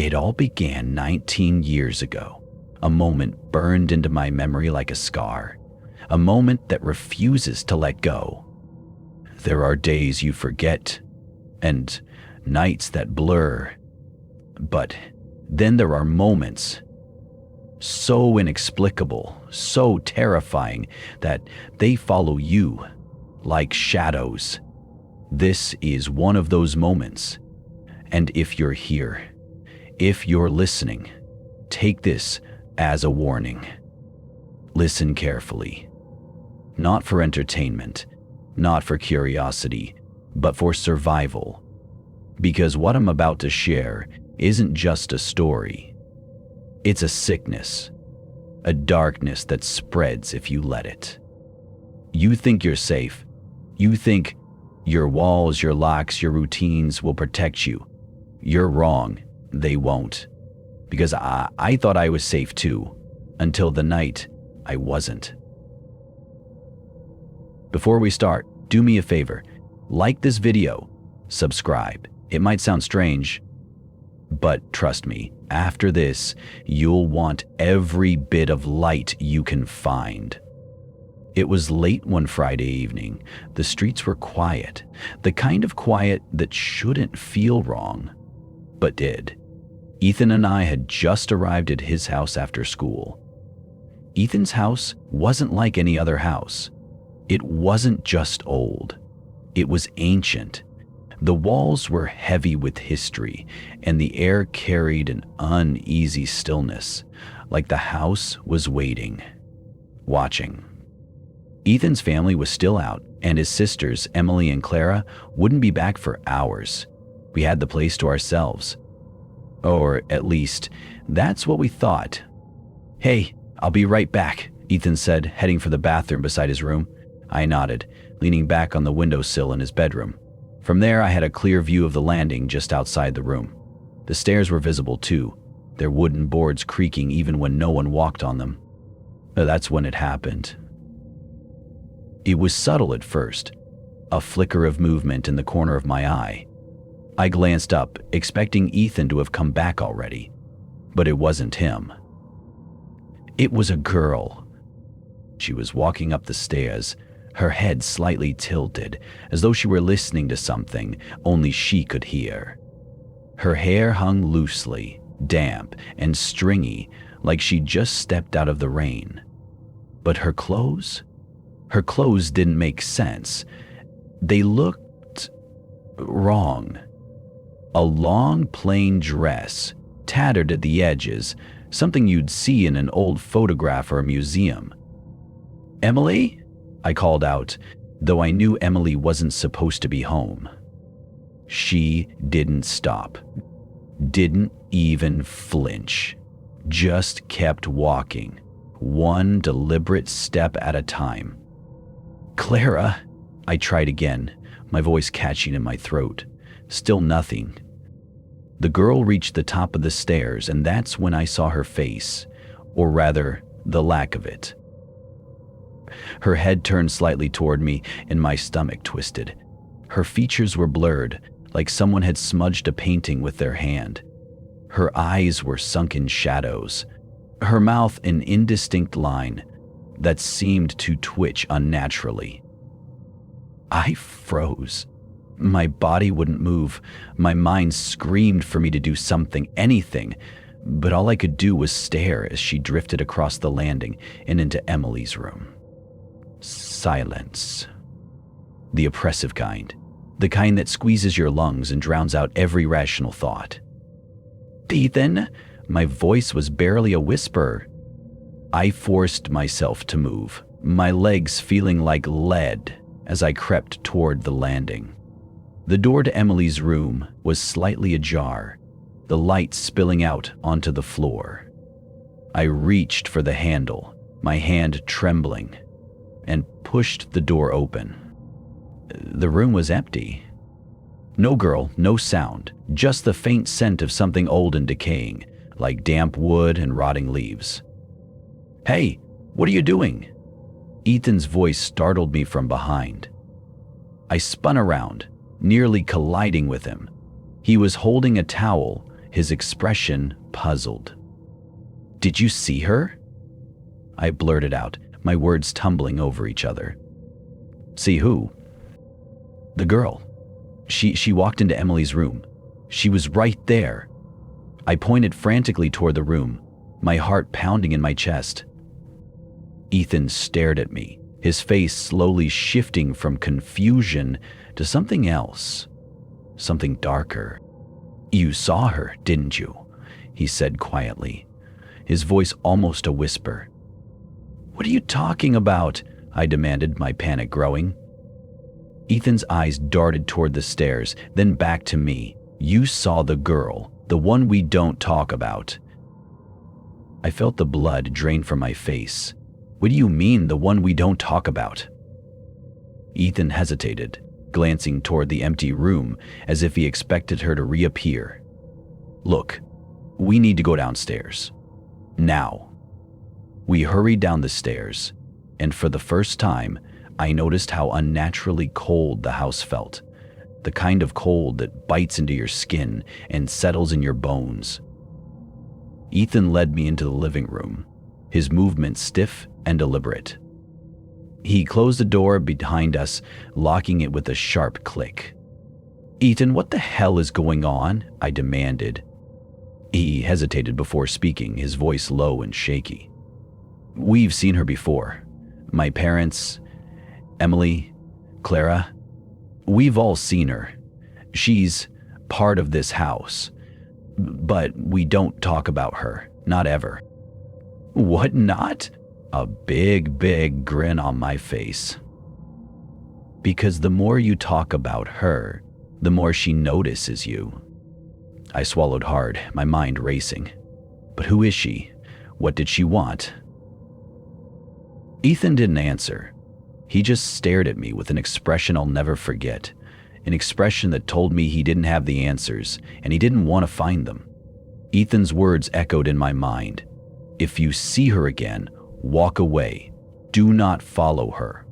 It all began 19 years ago. A moment burned into my memory like a scar. A moment that refuses to let go. There are days you forget, and nights that blur. But then there are moments so inexplicable, so terrifying, that they follow you like shadows. This is one of those moments. And if you're here, if you're listening, take this as a warning. Listen carefully. Not for entertainment, not for curiosity, but for survival. Because what I'm about to share isn't just a story. It's a sickness, a darkness that spreads if you let it. You think you're safe. You think your walls, your locks, your routines will protect you. You're wrong. They won't. Because I thought I was safe too, until the night I wasn't. Before we start, do me a favor. Like this video. Subscribe. It might sound strange, but trust me, after this, you'll want every bit of light you can find. It was late one Friday evening. The streets were quiet, the kind of quiet that shouldn't feel wrong, but did. Ethan and I had just arrived at his house after school. Ethan's house wasn't like any other house. It wasn't just old. It was ancient. The walls were heavy with history, and the air carried an uneasy stillness, like the house was waiting, watching. Ethan's family was still out, and his sisters, Emily and Clara, wouldn't be back for hours. We had the place to ourselves. Or at least, that's what we thought. "Hey, I'll be right back," Ethan said, heading for the bathroom beside his room. I nodded, leaning back on the windowsill in his bedroom. From there, I had a clear view of the landing just outside the room. The stairs were visible too, their wooden boards creaking even when no one walked on them. That's when it happened. It was subtle at first, a flicker of movement in the corner of my eye. I glanced up, expecting Ethan to have come back already, but it wasn't him. It was a girl. She was walking up the stairs, her head slightly tilted, as though she were listening to something only she could hear. Her hair hung loosely, damp and stringy, like she'd just stepped out of the rain. But her clothes didn't make sense. They looked wrong. A long, plain dress, tattered at the edges, something you'd see in an old photograph or a museum. "Emily?" I called out, though I knew Emily wasn't supposed to be home. She didn't stop, didn't even flinch, just kept walking, one deliberate step at a time. "Clara," I tried again, my voice catching in my throat. Still nothing. The girl reached the top of the stairs, and that's when I saw her face, or rather, the lack of it. Her head turned slightly toward me, and my stomach twisted. Her features were blurred, like someone had smudged a painting with their hand. Her eyes were sunken shadows, her mouth an indistinct line that seemed to twitch unnaturally. I froze. My body wouldn't move. My mind screamed for me to do something, anything, but all I could do was stare as she drifted across the landing and into Emily's room. Silence. The oppressive kind. The kind that squeezes your lungs and drowns out every rational thought. "Ethan?" My voice was barely a whisper. I forced myself to move, my legs feeling like lead as I crept toward the landing. The door to Emily's room was slightly ajar, the light spilling out onto the floor. I reached for the handle, my hand trembling, and pushed the door open. The room was empty. No girl, no sound, just the faint scent of something old and decaying, like damp wood and rotting leaves. "Hey, what are you doing?" Ethan's voice startled me from behind. I spun around, nearly colliding with him. He was holding a towel, his expression puzzled. "Did you see her?" I blurted out, my words tumbling over each other. "See who?" "The girl. She walked into Emily's room. She was right there." I pointed frantically toward the room, my heart pounding in my chest. Ethan stared at me, his face slowly shifting from confusion to something else, something darker. "You saw her, didn't you?" he said quietly, his voice almost a whisper. "What are you talking about?" I demanded, my panic growing. Ethan's eyes darted toward the stairs, then back to me. "You saw the girl, the one we don't talk about." I felt the blood drain from my face. "What do you mean, the one we don't talk about?" Ethan hesitated, glancing toward the empty room as if he expected her to reappear. "Look, we need to go downstairs. Now." We hurried down the stairs, and for the first time, I noticed how unnaturally cold the house felt, the kind of cold that bites into your skin and settles in your bones. Ethan led me into the living room, his movements stiff and deliberate. He closed the door behind us, locking it with a sharp click. "Ethan, what the hell is going on?" I demanded. He hesitated before speaking, his voice low and shaky. "We've seen her before. My parents, Emily, Clara. We've all seen her. She's part of this house. But we don't talk about her, not ever." "What not?" A big grin on my face. "Because the more you talk about her, the more she notices you." I swallowed hard, my mind racing. But who is she? What did she want? Ethan didn't answer. He just stared at me with an expression I'll never forget, an expression that told me he didn't have the answers and he didn't want to find them. Ethan's words echoed in my mind. "If you see her again, walk away. Do not follow her."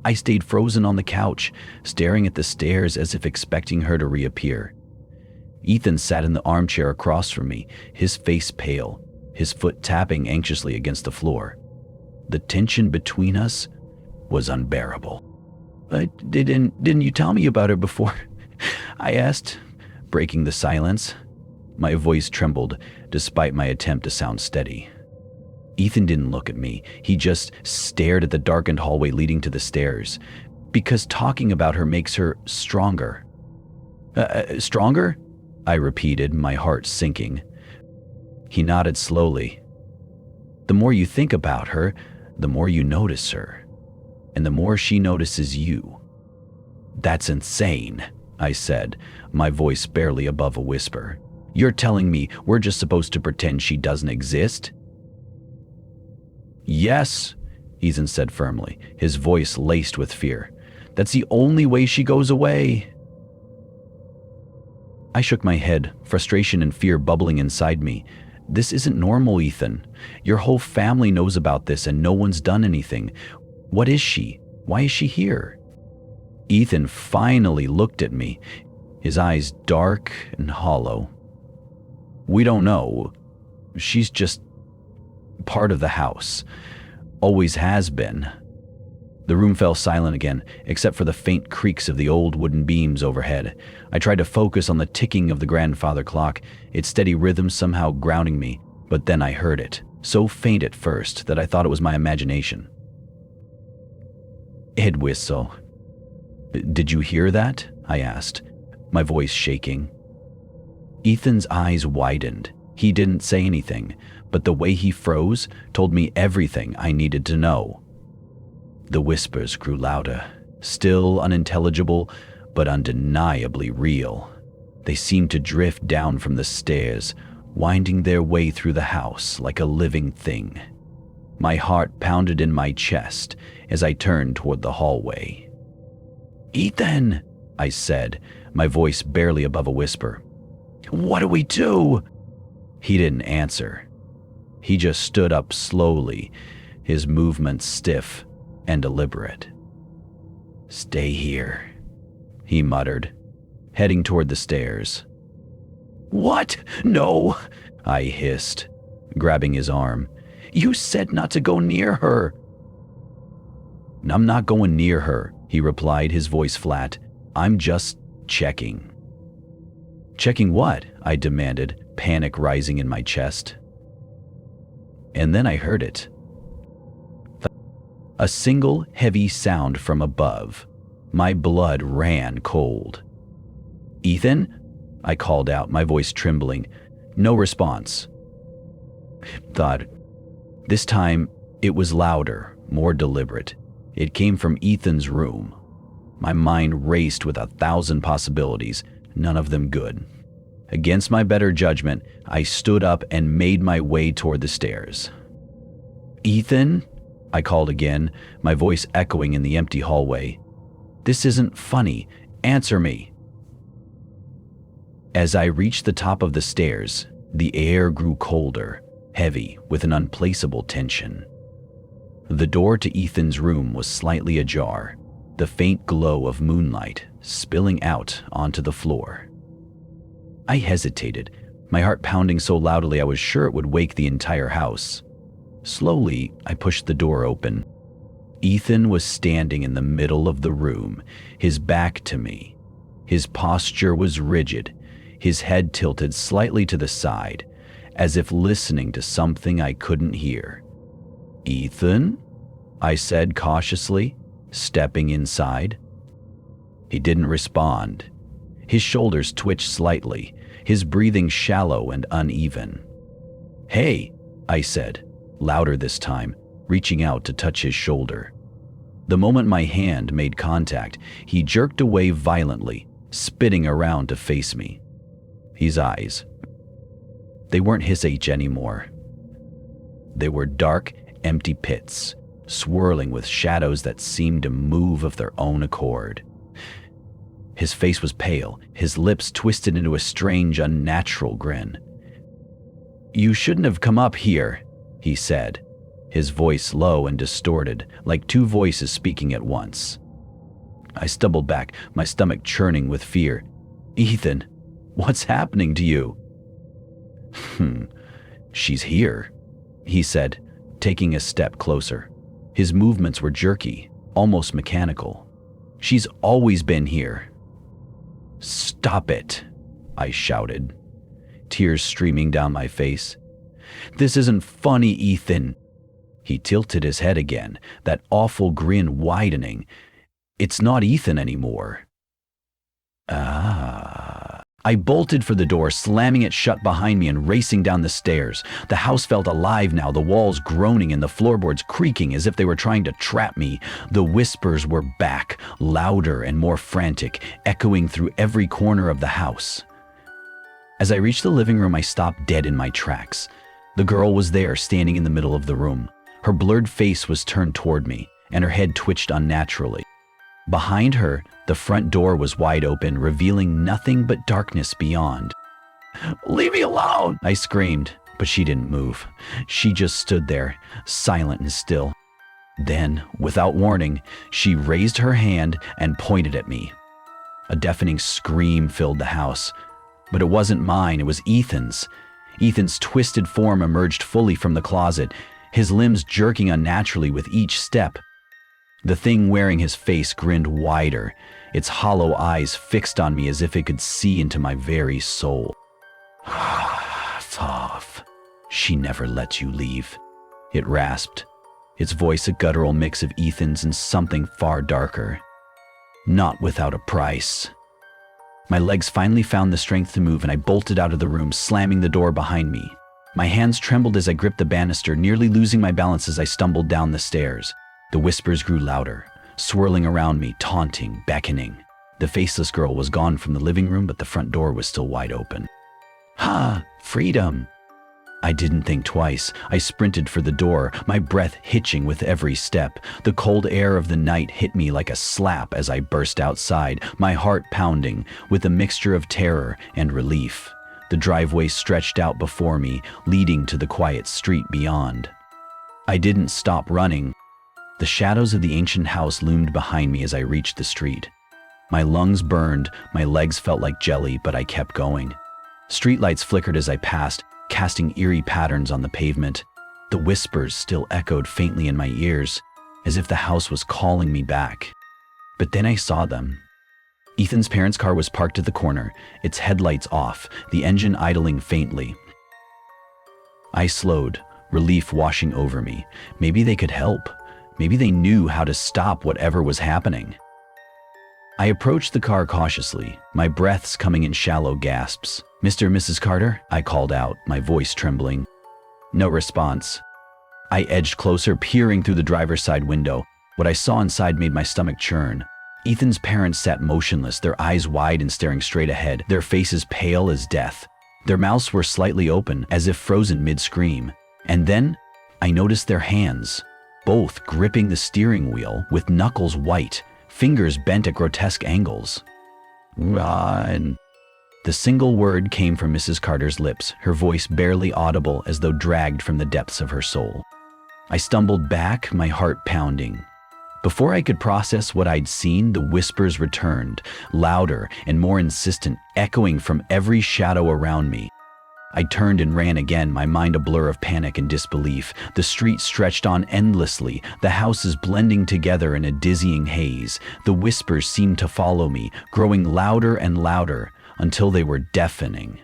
I stayed frozen on the couch, staring at the stairs as if expecting her to reappear. Ethan sat in the armchair across from me, his face pale, his foot tapping anxiously against the floor. The tension between us was unbearable. Didn't you tell me about her before?" I asked, breaking the silence. My voice trembled despite my attempt to sound steady. Ethan didn't look at me. He just stared at the darkened hallway leading to the stairs. "Because talking about her makes her stronger." Stronger?" I repeated, my heart sinking. He nodded slowly. "The more you think about her, the more you notice her. And the more she notices you." "That's insane," I said, my voice barely above a whisper. "You're telling me we're just supposed to pretend she doesn't exist?" "Yes," Ethan said firmly, his voice laced with fear. "That's the only way she goes away." I shook my head, frustration and fear bubbling inside me. "This isn't normal, Ethan. Your whole family knows about this and no one's done anything. What is she? Why is she here?" Ethan finally looked at me, his eyes dark and hollow. "We don't know. She's just part of the house. Always has been." The room fell silent again, except for the faint creaks of the old wooden beams overhead. I tried to focus on the ticking of the grandfather clock, its steady rhythm somehow grounding me, but then I heard it, so faint at first that I thought it was my imagination. "Head whistle." "Did you hear that?" I asked, my voice shaking. Ethan's eyes widened. He didn't say anything, but the way he froze told me everything I needed to know. The whispers grew louder, still unintelligible, but undeniably real. They seemed to drift down from the stairs, winding their way through the house like a living thing. My heart pounded in my chest as I turned toward the hallway. "Ethan," I said, my voice barely above a whisper. "What do we do?" He didn't answer. He just stood up slowly, his movements stiff and deliberate. "Stay here," he muttered, heading toward the stairs. What? No, I hissed, grabbing his arm. You said not to go near her. I'm not going near her, he replied, his voice flat. I'm just checking. Checking what? I demanded, panic rising in my chest. And then I heard it. A single heavy sound from above. My blood ran cold. Ethan? I called out, my voice trembling. No response. Thought. This time, it was louder, more deliberate. It came from Ethan's room. My mind raced with 1,000 possibilities, none of them good. Against my better judgment, I stood up and made my way toward the stairs. Ethan? I called again, my voice echoing in the empty hallway. This isn't funny. Answer me. As I reached the top of the stairs, the air grew colder, heavy with an unplaceable tension. The door to Ethan's room was slightly ajar, the faint glow of moonlight spilling out onto the floor. I hesitated, my heart pounding so loudly I was sure it would wake the entire house. Slowly, I pushed the door open. Ethan was standing in the middle of the room, his back to me. His posture was rigid, his head tilted slightly to the side, as if listening to something I couldn't hear. Ethan? I said cautiously, stepping inside. He didn't respond. His shoulders twitched slightly, his breathing shallow and uneven. Hey, I said, louder this time, reaching out to touch his shoulder. The moment my hand made contact, he jerked away violently, spinning around to face me. His eyes. They weren't his age anymore. They were dark, empty pits, swirling with shadows that seemed to move of their own accord. His face was pale, his lips twisted into a strange, unnatural grin. You shouldn't have come up here, he said, his voice low and distorted, like two voices speaking at once. I stumbled back, my stomach churning with fear. Ethan, what's happening to you? She's here, he said, taking a step closer. His movements were jerky, almost mechanical. She's always been here. Stop it, I shouted, tears streaming down my face. This isn't funny, Ethan. He tilted his head again, that awful grin widening. It's not Ethan anymore. I bolted for the door, slamming it shut behind me and racing down the stairs. The house felt alive now, the walls groaning and the floorboards creaking as if they were trying to trap me. The whispers were back, louder and more frantic, echoing through every corner of the house. As I reached the living room, I stopped dead in my tracks. The girl was there, standing in the middle of the room. Her blurred face was turned toward me, and her head twitched unnaturally. Behind her, the front door was wide open, revealing nothing but darkness beyond. Leave me alone, I screamed, but she didn't move. She just stood there, silent and still. Then, without warning, she raised her hand and pointed at me. A deafening scream filled the house. But it wasn't mine, it was Ethan's. Ethan's twisted form emerged fully from the closet, his limbs jerking unnaturally with each step. The thing wearing his face grinned wider, its hollow eyes fixed on me as if it could see into my very soul. Off. She never lets you leave, it rasped, its voice a guttural mix of Ethan's and something far darker. Not without a price. My legs finally found the strength to move and I bolted out of the room, slamming the door behind me. My hands trembled as I gripped the banister, nearly losing my balance as I stumbled down the stairs. The whispers grew louder, swirling around me, taunting, beckoning. The faceless girl was gone from the living room, but the front door was still wide open. Freedom! I didn't think twice. I sprinted for the door, my breath hitching with every step. The cold air of the night hit me like a slap as I burst outside, my heart pounding with a mixture of terror and relief. The driveway stretched out before me, leading to the quiet street beyond. I didn't stop running. The shadows of the ancient house loomed behind me as I reached the street. My lungs burned, my legs felt like jelly, but I kept going. Streetlights flickered as I passed, casting eerie patterns on the pavement. The whispers still echoed faintly in my ears, as if the house was calling me back. But then I saw them. Ethan's parents' car was parked at the corner, its headlights off, the engine idling faintly. I slowed, relief washing over me. Maybe they could help. Maybe they knew how to stop whatever was happening. I approached the car cautiously, my breaths coming in shallow gasps. "Mr. and Mrs. Carter?" I called out, my voice trembling. No response. I edged closer, peering through the driver's side window. What I saw inside made my stomach churn. Ethan's parents sat motionless, their eyes wide and staring straight ahead, their faces pale as death. Their mouths were slightly open, as if frozen mid-scream. And then, I noticed their hands, both gripping the steering wheel, with knuckles white, fingers bent at grotesque angles. "Run." The single word came from Mrs. Carter's lips, her voice barely audible as though dragged from the depths of her soul. I stumbled back, my heart pounding. Before I could process what I'd seen, the whispers returned, louder and more insistent, echoing from every shadow around me. I turned and ran again, my mind a blur of panic and disbelief. The street stretched on endlessly, the houses blending together in a dizzying haze. The whispers seemed to follow me, growing louder and louder, until they were deafening.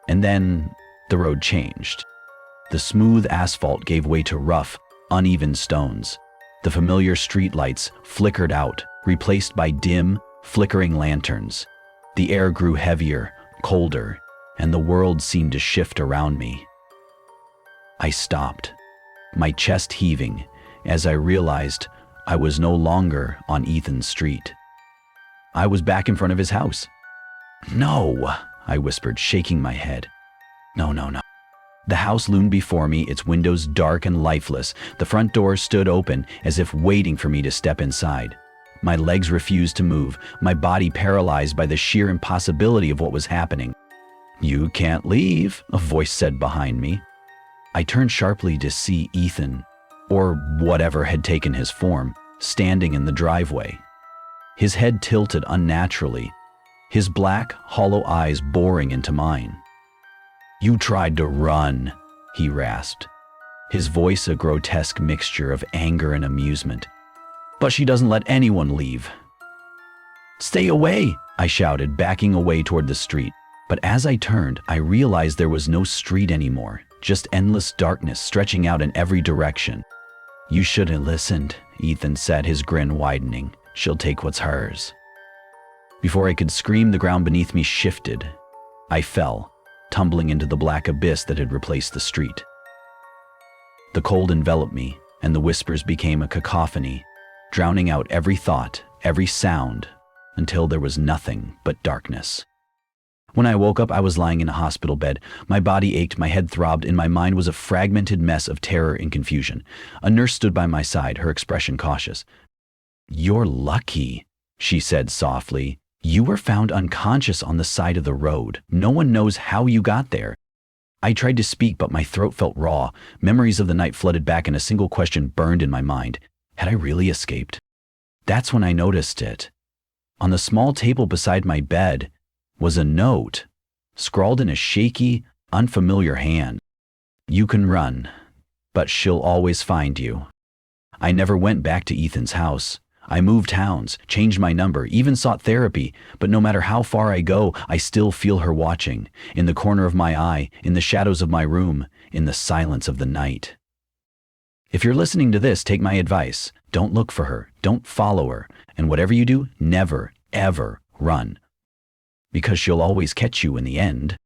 And then the road changed. The smooth asphalt gave way to rough, uneven stones. The familiar streetlights flickered out, replaced by dim, flickering lanterns. The air grew heavier, colder, and the world seemed to shift around me. I stopped, my chest heaving, as I realized I was no longer on Ethan's street. I was back in front of his house. "No," I whispered, shaking my head. No. The house loomed before me, its windows dark and lifeless. The front door stood open, as if waiting for me to step inside. My legs refused to move, my body paralyzed by the sheer impossibility of what was happening. "You can't leave," a voice said behind me. I turned sharply to see Ethan, or whatever had taken his form, standing in the driveway. His head tilted unnaturally, his black, hollow eyes boring into mine. "You tried to run," he rasped, his voice a grotesque mixture of anger and amusement. "But she doesn't let anyone leave." "Stay away," I shouted, backing away toward the street. But as I turned, I realized there was no street anymore, just endless darkness stretching out in every direction. "You should have listened," Ethan said, his grin widening. "She'll take what's hers." Before I could scream, the ground beneath me shifted. I fell, tumbling into the black abyss that had replaced the street. The cold enveloped me, and the whispers became a cacophony, drowning out every thought, every sound, until there was nothing but darkness. When I woke up, I was lying in a hospital bed. My body ached, my head throbbed, and my mind was a fragmented mess of terror and confusion. A nurse stood by my side, her expression cautious. "You're lucky," she said softly. "You were found unconscious on the side of the road. No one knows how you got there." I tried to speak, but my throat felt raw. Memories of the night flooded back, and a single question burned in my mind. Had I really escaped? That's when I noticed it. On the small table beside my bed was a note, scrawled in a shaky, unfamiliar hand. "You can run, but she'll always find you." I never went back to Ethan's house. I moved towns, changed my number, even sought therapy, but no matter how far I go, I still feel her watching, in the corner of my eye, in the shadows of my room, in the silence of the night. If you're listening to this, take my advice. Don't look for her, don't follow her, and whatever you do, never, ever run. Because she'll always catch you in the end.